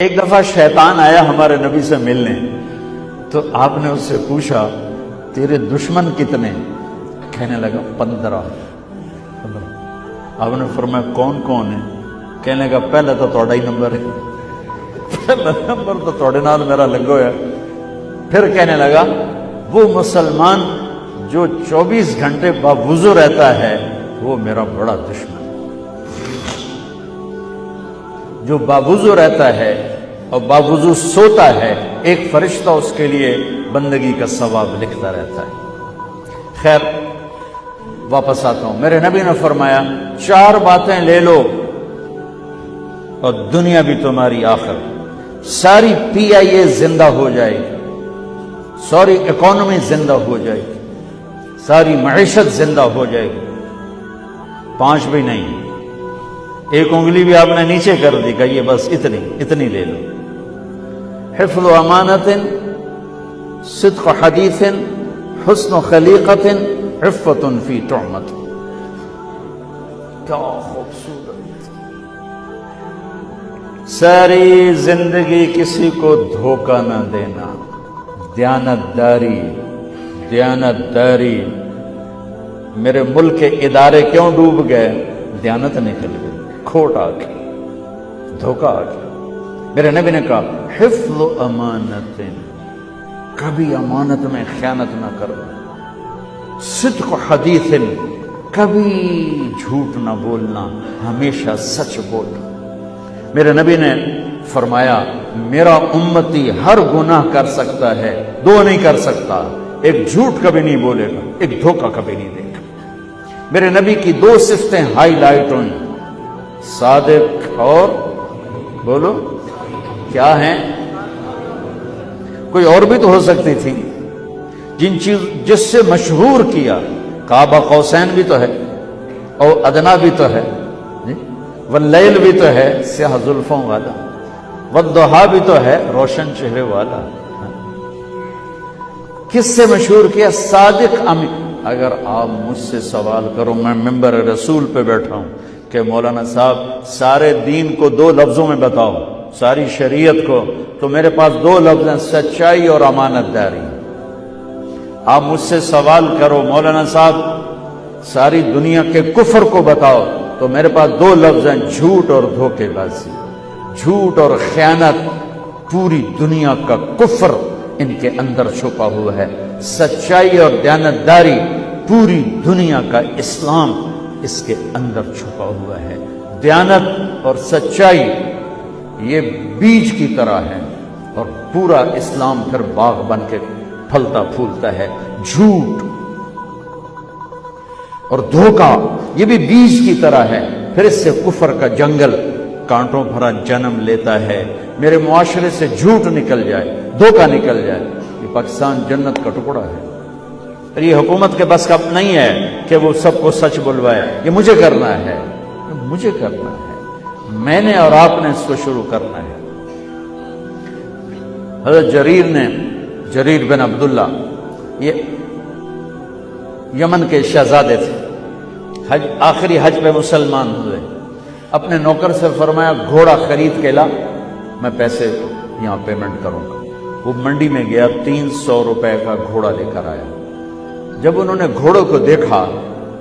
ایک دفعہ شیطان آیا ہمارے نبی سے ملنے، تو آپ نے اس سے پوچھا تیرے دشمن کتنے؟ کہنے لگا 15۔ آپ نے فرمایا کون کون ہے؟ کہنے لگا پہلا تو تھوڑا ہی نمبر ہے، پہلا نمبر تو تھوڑے نال میرا لگو ہے۔ پھر کہنے لگا وہ مسلمان جو 24 گھنٹے باوضو رہتا ہے وہ میرا بڑا دشمن، جو باوضو رہتا ہے اور باوضو سوتا ہے، ایک فرشتہ اس کے لیے بندگی کا ثواب لکھتا رہتا ہے۔ خیر واپس آتا ہوں، میرے نبی نے فرمایا 4 باتیں لے لو اور دنیا بھی تمہاری آخر، ساری PIA زندہ ہو جائے گی، ساری اکانومی زندہ ہو جائے گی، ساری معیشت زندہ ہو جائے گی۔ 5 بھی نہیں، ایک انگلی بھی آپ نے نیچے کر دی، کہیے بس اتنی لے لو۔ حفظ امانت، صدق حدیث، حسن خلیقت، عفت فی طعمت۔ کیا خوبصورت! ساری زندگی کسی کو دھوکہ نہ دینا، دیانت داری۔ میرے ملک کے ادارے کیوں ڈوب گئے؟ دیانت نکل گئی، کھوٹ آ گئی، دھوکہ آ گیا۔ میرے نبی نے کہا حفظ امانت، کبھی امانت میں خیانت نہ کرو، صدق حدیث، کبھی جھوٹ نہ بولنا، ہمیشہ سچ بولنا۔ میرے نبی نے فرمایا میرا امتی ہر گناہ کر سکتا ہے، 2 نہیں کر سکتا، ایک جھوٹ کبھی نہیں بولے گا، ایک دھوکہ کبھی نہیں دے گا۔ میرے نبی کی 2 صفتیں ہائی لائٹ ہوئیں، صادق اور بولو کیا ہیں؟ کوئی اور بھی تو ہو سکتی تھی، جس سے مشہور کیا، کعبہ قوسین بھی تو ہے، اور ادنا بھی تو ہے، واللیل بھی تو ہے سیاہ زلفوں والا، والضحیٰ بھی تو ہے روشن چہرے والا۔ کس سے مشہور کیا؟ صادق امین۔ اگر آپ مجھ سے سوال کرو، میں ممبر رسول پہ بیٹھا ہوں کہ مولانا صاحب سارے دین کو 2 لفظوں میں بتاؤ، ساری شریعت کو، تو میرے پاس 2 لفظ ہیں، سچائی اور امانت داری۔ آپ مجھ سے سوال کرو مولانا صاحب ساری دنیا کے کفر کو بتاؤ، تو میرے پاس 2 لفظ ہیں، جھوٹ اور دھوکے بازی۔ جھوٹ اور خیانت، پوری دنیا کا کفر ان کے اندر چھپا ہوا ہے، سچائی اور دیانتداری، پوری دنیا کا اسلام اس کے اندر چھپا ہوا ہے۔ دیانت اور سچائی یہ بیج کی طرح ہے، اور پورا اسلام پھر باغ بن کے پھلتا پھولتا ہے۔ جھوٹ اور دھوکہ یہ بھی بیج کی طرح ہے، پھر اس سے کفر کا جنگل کانٹوں بھرا جنم لیتا ہے۔ میرے معاشرے سے جھوٹ نکل جائے، دھوکہ نکل جائے، یہ پاکستان جنت کا ٹکڑا ہے۔ اور یہ حکومت کے بس کا نہیں ہے کہ وہ سب کو سچ بلوائے، یہ مجھے کرنا ہے، مجھے کرنا ہے، میں نے اور آپ نے اس کو شروع کرنا ہے۔ حضرت جریر بن عبداللہ یہ یمن کے شہزادے تھے، آخری حج پہ مسلمان ہوئے۔ اپنے نوکر سے فرمایا گھوڑا خرید کے لا، میں پیسے یہاں پیمنٹ کروں گا۔ وہ منڈی میں گیا، 300 روپے کا گھوڑا لے کر آیا۔ جب انہوں نے گھوڑوں کو دیکھا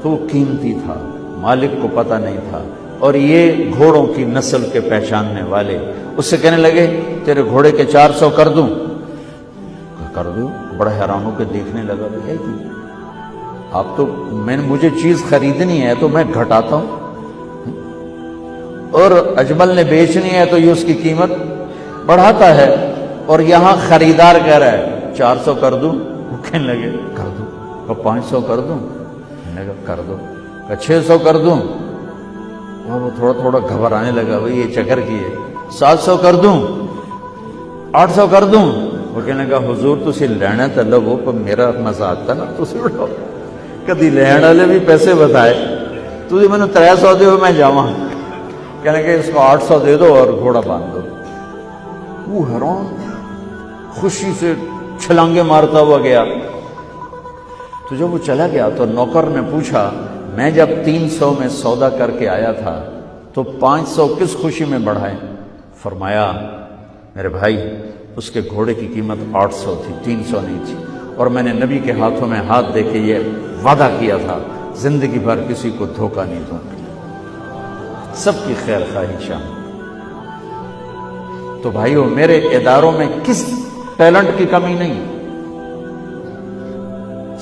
تو وہ قیمتی تھا، مالک کو پتہ نہیں تھا، اور یہ گھوڑوں کی نسل کے پہچاننے والے اس سے کہنے لگے تیرے گھوڑے کے 400 کر دوں؟ کر دوں؟ بڑا حیران ہو کے دیکھنے لگا، بھائی آپ تو مجھے چیز خریدنی ہے تو میں گھٹاتا ہوں، اور اجمل نے بیچنی ہے تو یہ اس کی قیمت بڑھاتا ہے، اور یہاں خریدار کہہ رہا ہے 400 کر دوں؟ وہ کہنے لگے کر دوں۔ 500 کر دوں؟ کہنے لگا کر دو۔ 600 کر دوں؟ وہ تھوڑا گھبرانے لگا، بھائی یہ چکر کی ہے۔ 700 کر دوں؟ 800 کر دوں؟ وہ کہنے لگا حضور تسی لینا تو لو، پر میرا مزہ آتا نا تسی اڑاؤ، کدی لین والے بھی پیسے بتائے، تسی میں نے 300 دے میں جاواں، کہنے کہ اس کو 800 دے دو اور گھوڑا باندھ دو۔ وہ حیران خوشی سے چھلانگے مارتا ہوا گیا۔ تو جب وہ چلا گیا تو نوکر نے پوچھا میں جب 300 میں سودا کر کے آیا تھا تو 500 کس خوشی میں بڑھائے؟ فرمایا میرے بھائی اس کے گھوڑے کی قیمت 800 تھی، 300 نہیں تھی، اور میں نے نبی کے ہاتھوں میں ہاتھ دے کے یہ وعدہ کیا تھا زندگی بھر کسی کو دھوکہ نہیں دوں گا، سب کی خیر خواہی چاہوں۔ تو بھائیو میرے اداروں میں کس ٹیلنٹ کی کمی نہیں،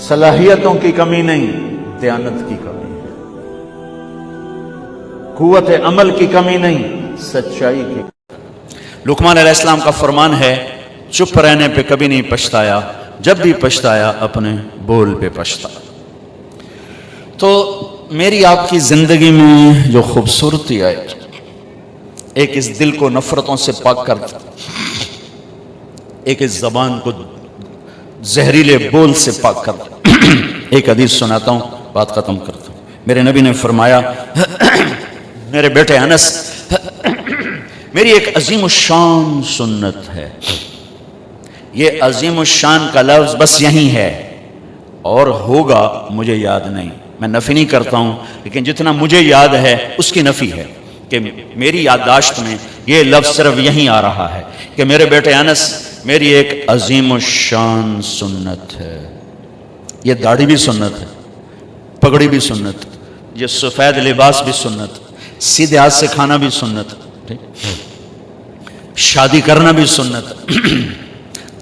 صلاحیتوں کی کمی نہیں، دیانت کی کمی ہے، قوت عمل کی کمی نہیں، سچائی کی۔ لقمان علیہ السلام کا فرمان ہے چپ رہنے پہ کبھی نہیں پچھتایا، جب بھی پچھتایا اپنے بول پہ پچھتایا۔ تو میری آپ کی زندگی میں جو خوبصورتی آئے، ایک اس دل کو نفرتوں سے پاک کرتا، ایک اس زبان کو زہریلے بول سے پاک کرتا۔ ایک حدیث سناتا ہوں، بات ختم کرتا ہوں۔ میرے نبی نے فرمایا، میرے بیٹے انس، میری ایک عظیم الشان سنت ہے، یہ عظیم الشان کا لفظ بس یہی ہے، اور ہوگا مجھے یاد نہیں، میں نفی نہیں کرتا ہوں، لیکن جتنا مجھے یاد ہے اس کی نفی ہے کہ میری یادداشت میں یہ لفظ صرف یہیں آ رہا ہے کہ میرے بیٹے انس، میری ایک عظیم الشان سنت ہے۔ یہ داڑھی بھی سنت ہے، پگڑی بھی سنت، یہ سفید لباس بھی سنت، سیدھے ہاتھ سے کھانا بھی سنت، شادی کرنا بھی سنت،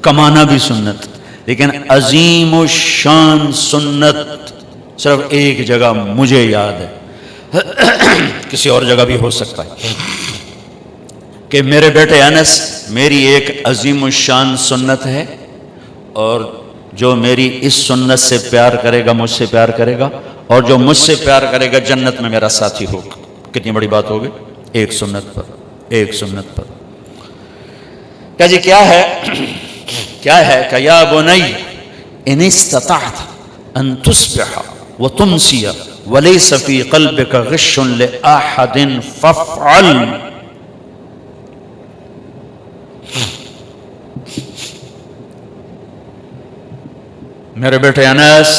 کمانا بھی سنت، لیکن عظیم الشان سنت صرف ایک جگہ مجھے یاد ہے، کسی اور جگہ بھی ہو سکتا ہے، کہ میرے بیٹے انس، میری ایک عظیم الشان سنت ہے، اور جو میری اس سنت سے پیار کرے گا مجھ سے پیار کرے گا، اور جو مجھ سے پیار کرے گا جنت میں میرا ساتھی ہوگا۔ کتنی بڑی بات ہوگی، ایک سنت پر، ایک سنت پر۔ کیا جی کیا ہے؟ کیا ہے کہ یا بنی ان استطعت ان تصبح وتمسی وليس في قلبك غش لأحد فافعل۔ میرے بیٹے انس،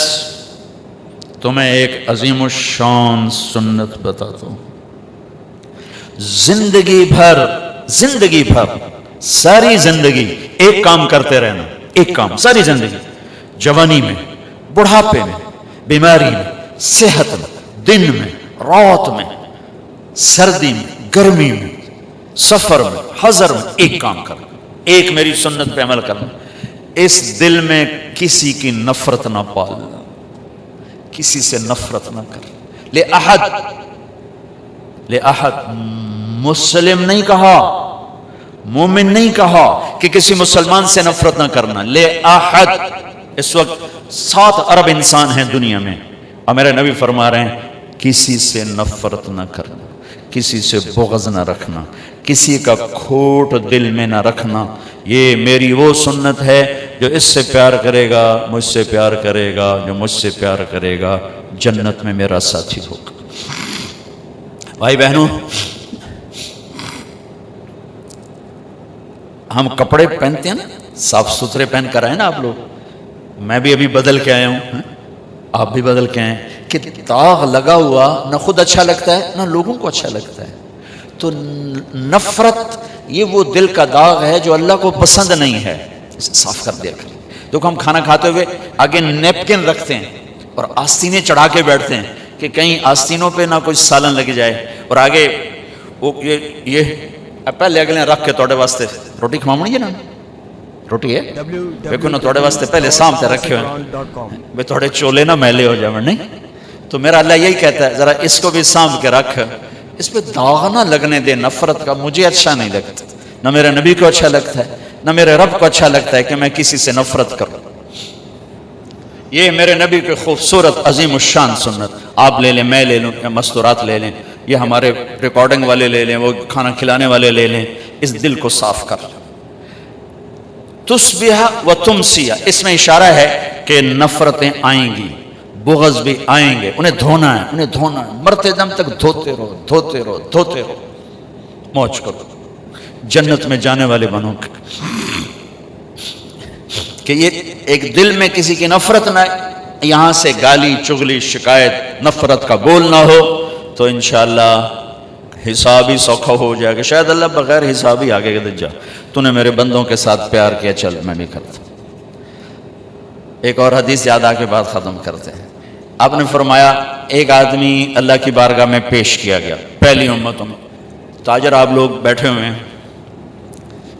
تمہیں ایک عظیم الشان سنت بتاتا ہوں، زندگی بھر ساری زندگی ایک کام کرتے رہنا، ایک کام ساری زندگی، جوانی میں، بڑھاپے میں، بیماری میں، صحت میں، دن میں، رات میں، سردی میں، گرمی میں، سفر میں، حضر میں، ایک کام کرنا، ایک میری سنت پہ عمل کرنا۔ اس دل میں کسی کی نفرت نہ پالنا، کسی سے نفرت نہ کر۔ لے احد مسلم نہیں کہا، مومن نہیں کہا کہ کسی مسلمان سے نفرت نہ کرنا، لے احد۔ اس وقت 7 ارب انسان ہیں دنیا میں، اور میرے نبی فرما رہے ہیں کسی سے نفرت نہ کرنا، کسی سے بغض نہ رکھنا، کسی کا کھوٹ دل میں نہ رکھنا۔ یہ میری وہ سنت ہے، جو اس سے پیار کرے گا مجھ سے پیار کرے گا، جو مجھ سے پیار کرے گا جنت میں میرا ساتھی ہوگا۔ بھائی بہنوں، ہم کپڑے پہنتے ہیں نا، صاف ستھرے پہن کر آئے نا آپ لوگ، میں بھی ابھی بدل کے آیا ہوں، آپ بھی بدل کے آئے، کہ داغ لگا ہوا نہ خود اچھا لگتا ہے نہ لوگوں کو اچھا لگتا ہے۔ تو نفرت یہ وہ دل کا داغ ہے جو اللہ کو پسند نہیں ہے، اسے صاف کر دیا کریں۔ دیکھو ہم کھانا کھاتے ہوئے آگے نیپکن رکھتے ہیں اور آستینیں چڑھا کے بیٹھتے ہیں کہ کہیں آستینوں پہ نہ کوئی سالن لگ جائے، اور آگے وہ یہ پہلے اگلے رکھ کے توڑے واسطے روٹی کھواؤں گی نا، روٹی ہے دیکھو نا توڑے واسطے پہلے سامنے رکھے ہوئے بے توڑے چولے نہ میلے ہو جائیں، نہیں؟ تو میرا اللہ یہی کہتا ہے ذرا اس کو بھی سانپ کے رکھ، اس پہ داغ نہ لگنے دے نفرت کا۔ مجھے اچھا نہیں لگتا، نہ میرے نبی کو اچھا لگتا ہے، نہ میرے رب کو اچھا لگتا ہے کہ میں کسی سے نفرت کروں۔ یہ میرے نبی کی خوبصورت عظیم الشان سنت، آپ لے لیں، میں لے لوں، یا مستورات لے لیں، یہ ہمارے ریکارڈنگ والے لے لیں، وہ کھانا کھلانے والے لے لیں، اس دل کو صاف کر۔ تصبح و تمسی، اس میں اشارہ ہے کہ نفرتیں آئیں گی، بغض بھی آئیں گے، انہیں دھونا ہے، انہیں دھونا ہے، مرتے دم تک دھوتے رہو، دھوتے رہو، دھوتے رہو، موج کرو، جنت میں جانے والے بنو۔ کہ یہ ایک دل میں کسی کی نفرت نہ، یہاں سے گالی چغلی شکایت نفرت کا بول نہ ہو، تو انشاءاللہ حساب ہی سوکھا ہو جائے گا، شاید اللہ بغیر حساب ہی آگے کہ جا تو نے میرے بندوں کے ساتھ پیار کیا، چل میں بھی کرتا ہوں۔ ایک اور حدیث یاد آ کے بات ختم کرتے ہیں۔ آپ نے فرمایا ایک آدمی اللہ کی بارگاہ میں پیش کیا گیا، پہلی امتوں میں تاجر آپ لوگ بیٹھے ہوئے ہیں،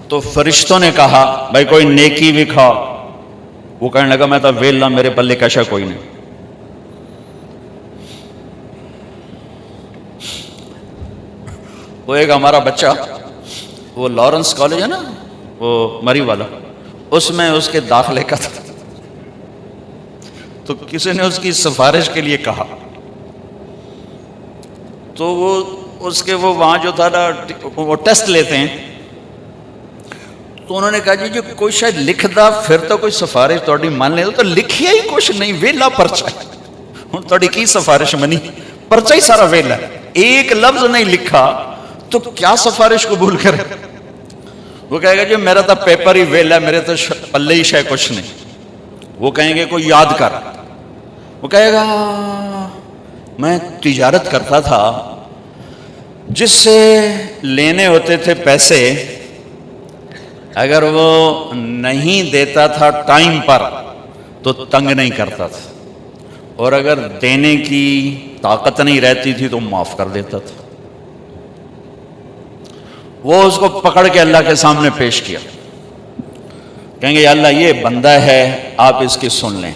تو فرشتوں نے کہا بھائی کوئی نیکی بھی کھا، وہ کہنے لگا میں تو ویلا، میرے پلے کشا کوئی نہیں۔ وہ ایک ہمارا بچہ، وہ لارنس کالج ہے نا، وہ مری والا، اس میں اس کے داخلے کا تھا، تو کسی نے اس کی سفارش کے لیے کہا، تو وہ اس کے وہ وہاں جو تھا نا وہ ٹیسٹ لیتے ہیں، تو انہوں نے کہا جی جو کوئی شاید لکھدا پھر تو کوئی سفارش تھوڑی مان لے تو لکھیا ہی کچھ نہیں، ویلا پرچا ہوں تھوڑی کی سفارش منی، پرچا ہی سارا ویلا، ایک لفظ نہیں لکھا تو کیا سفارش قبول کرے؟ وہ کہے گا جی میرا تو پیپر ہی ویلا، میرے تو پلے ہی شاید کچھ نہیں۔ وہ کہیں گے کوئی یاد کر، وہ کہے گا میں تجارت کرتا تھا، جس سے لینے ہوتے تھے پیسے، اگر وہ نہیں دیتا تھا ٹائم پر تو تنگ نہیں کرتا تھا، اور اگر دینے کی طاقت نہیں رہتی تھی تو معاف کر دیتا تھا۔ وہ اس کو پکڑ کے اللہ کے سامنے پیش کیا، کہیں گے یا اللہ یہ بندہ ہے، آپ اس کی سن لیں۔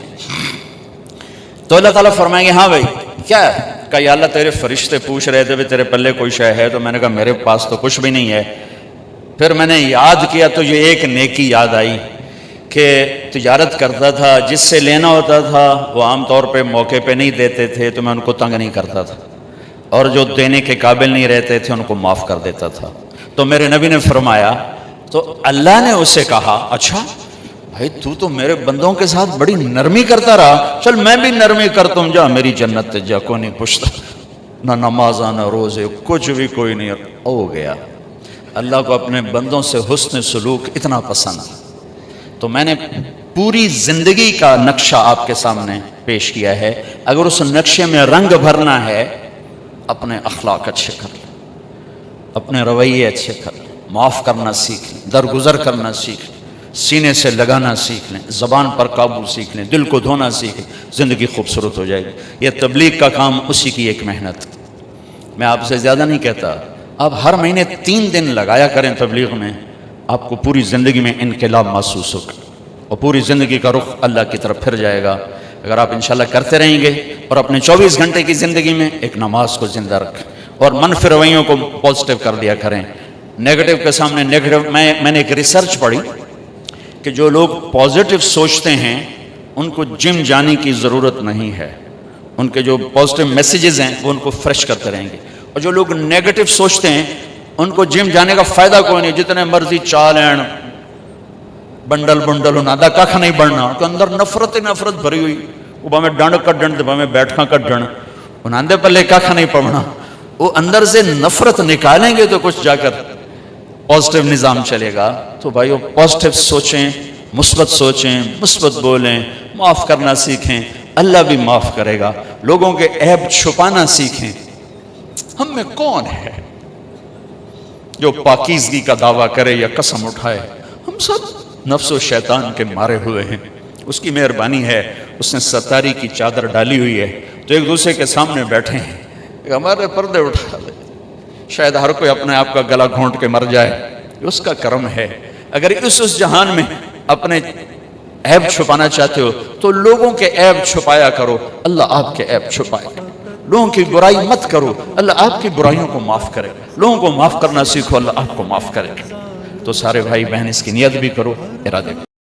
تو اللہ تعالیٰ فرمائیں گے ہاں بھائی کیا ہے؟ کہا یا اللہ تیرے فرشتے پوچھ رہے تھے تیرے پلے کوئی شے ہے، تو میں نے کہا میرے پاس تو کچھ بھی نہیں ہے۔ پھر میں نے یاد کیا تو یہ ایک نیکی یاد آئی کہ تجارت کرتا تھا، جس سے لینا ہوتا تھا وہ عام طور پہ موقع پہ نہیں دیتے تھے تو میں ان کو تنگ نہیں کرتا تھا، اور جو دینے کے قابل نہیں رہتے تھے ان کو معاف کر دیتا تھا۔ تو میرے نبی نے فرمایا، تو اللہ نے اسے کہا اچھا بھائی تو میرے بندوں کے ساتھ بڑی نرمی کرتا رہا، چل میں بھی نرمی کرتا ہوں، جا میری جنت جا، کوئی نہیں پوچھتا، نہ نماز نہ روزے کچھ بھی کوئی نہیں ہو گیا۔ اللہ کو اپنے بندوں سے حسن سلوک اتنا پسند، تو میں نے پوری زندگی کا نقشہ آپ کے سامنے پیش کیا ہے۔ اگر اس نقشے میں رنگ بھرنا ہے، اپنے اخلاق اچھے کر لیں، اپنے رویے اچھے کر لیں، معاف کرنا سیکھ لیں، درگزر کرنا سیکھ لیں، سینے سے لگانا سیکھ لیں، زبان پر قابو سیکھ لیں، دل کو دھونا سیکھ لیں، زندگی خوبصورت ہو جائے گی۔ یہ تبلیغ کا کام اسی کی ایک محنت، میں آپ سے زیادہ نہیں کہتا، آپ ہر مہینے 3 دن لگایا کریں تبلیغ میں، آپ کو پوری زندگی میں انقلاب محسوس ہوگا اور پوری زندگی کا رخ اللہ کی طرف پھر جائے گا۔ اگر آپ انشاءاللہ کرتے رہیں گے اور اپنے 24 گھنٹے کی زندگی میں ایک نماز کو زندہ رکھیں اور منفی رویوں کو پازیٹیو کر دیا کریں، نیگیٹو کے سامنے نیگیٹو۔ میں نے ایک ریسرچ پڑھی کہ جو لوگ پازیٹیو سوچتے ہیں ان کو جم جانے کی ضرورت نہیں ہے، ان کے جو پازیٹیو میسیجز ہیں وہ ان کو فریش کرتے رہیں گے، اور جو لوگ نیگیٹو سوچتے ہیں ان کو جم جانے کا فائدہ کوئی نہیں، جتنے مرضی چال ہیں بنڈل ہونا دا کھ نہیں بڑھنا، تو اندر نفرت بھری ہوئی، وہ با میں ڈنڈ کڈن با میں بیٹھا کڈن، انہاں دے پلے کھ نہیں پڑھنا، وہ اندر سے نفرت نکالیں گے تو کچھ جا کر پازیٹیو نظام چلے گا۔ تو بھائیو پازیٹیو سوچیں، مثبت سوچیں، مثبت بولیں، معاف کرنا سیکھیں، اللہ بھی معاف کرے گا۔ لوگوں کے عیب چھپانا سیکھیں۔ ہم میں کون ہے جو پاکیزگی کا دعویٰ کرے یا قسم اٹھائے؟ ہم سب نفس و شیطان کے مارے ہوئے ہیں، اس کی مہربانی ہے، اس نے ستاری کی چادر ڈالی ہوئی ہے، تو ایک دوسرے کے سامنے بیٹھے ہیں، ہمارے پردے اٹھا لے، شاید ہر کوئی اپنے آپ کا گلا گھونٹ کے مر جائے، اس کا کرم ہے۔ اگر اس جہان میں اپنے عیب چھپانا چاہتے ہو تو لوگوں کے عیب چھپایا کرو، اللہ آپ کے عیب چھپائے گا۔ لوگوں کی برائی مت کرو، اللہ آپ کی برائیوں کو معاف کرے گا۔ لوگوں کو معاف کرنا سیکھو، اللہ آپ کو معاف کرے گا۔ تو سارے بھائی بہن اس کی نیت بھی کرو، ارادے کرو۔